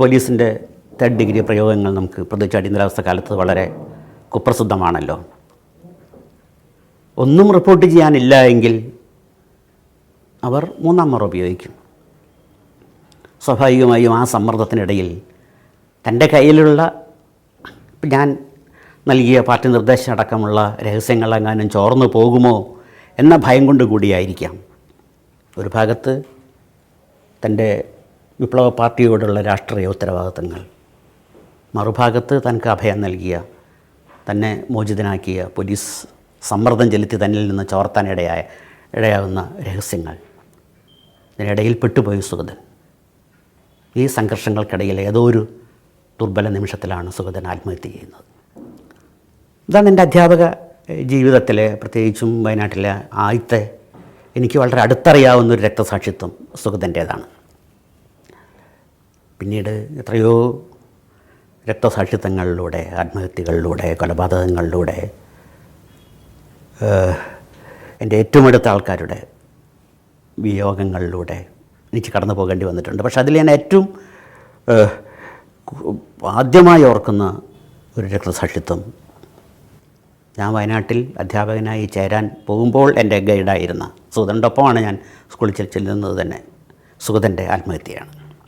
പോലീസിൻ്റെ third degree പ്രയോഗങ്ങൾ നമുക്ക് പ്രത്യേകിച്ച് അടിയന്തരാവസ്ഥ കാലത്ത് വളരെ കുപ്രസിദ്ധമാണല്ലോ. ഒന്നും റിപ്പോർട്ട് ചെയ്യാനില്ല എങ്കിൽ അവർ മൂന്നാം മുറ ഉപയോഗിക്കും. സ്വാഭാവികമായും ആ സമ്മർദ്ദത്തിനിടയിൽ തൻ്റെ കയ്യിലുള്ള ഞാൻ നൽകിയ പാർട്ടി നിർദ്ദേശം അടക്കമുള്ള രഹസ്യങ്ങളെങ്ങാനും ചോർന്നു പോകുമോ എന്ന ഭയം കൊണ്ട് കൂടിയായിരിക്കാം ഒരു ഭാഗത്ത് തൻ്റെ വിപ്ലവ പാർട്ടിയോടുള്ള രാഷ്ട്രീയ ഉത്തരവാദിത്തങ്ങൾ, മറുഭാഗത്ത് തനിക്ക് അഭയം നൽകിയ, തന്നെ മോചിതനാക്കിയ പോലീസ് സമ്മർദ്ദം ചെലുത്തി തന്നിൽ നിന്ന് ചോർത്താൻ ഇടയാകുന്ന രഹസ്യങ്ങൾ. ഇതിനിടയിൽ പെട്ടുപോയി സുഗതൻ. ഈ സംഘർഷങ്ങൾക്കിടയിൽ ഏതോ ഒരു ദുർബല നിമിഷത്തിലാണ് സുഗതൻ ആത്മഹത്യ ചെയ്യുന്നത്. ഇതാണ് എൻ്റെ അധ്യാപക ജീവിതത്തിലെ, പ്രത്യേകിച്ചും വയനാട്ടിലെ ആദ്യത്തെ എനിക്ക് വളരെ അടുത്തറിയാവുന്നൊരു രക്തസാക്ഷിത്വം സുഗതൻ്റേതാണ്. പിന്നീട് എത്രയോ രക്തസാക്ഷിത്വങ്ങളിലൂടെ, ആത്മഹത്യകളിലൂടെ, കൊലപാതകങ്ങളിലൂടെ, എൻ്റെ ഏറ്റവും അടുത്ത ആൾക്കാരുടെ വിയോഗങ്ങളിലൂടെ എനിക്ക് കടന്നു പോകേണ്ടി വന്നിട്ടുണ്ട്. പക്ഷെ അതിൽ ഞാൻ ഏറ്റവും ആദ്യമായി ഓർക്കുന്ന ഒരു രക്തസാക്ഷിത്വം, ഞാൻ വയനാട്ടിൽ അധ്യാപകനായി ചേരാൻ പോകുമ്പോൾ എൻ്റെ ഗൈഡായിരുന്ന സുഗതൻ്റെ ഒപ്പമാണ് ഞാൻ സ്കൂളിൽ ചെല്ലുന്നത് തന്നെ. സുഗതൻ്റെ ആത്മഹത്യയാണ്.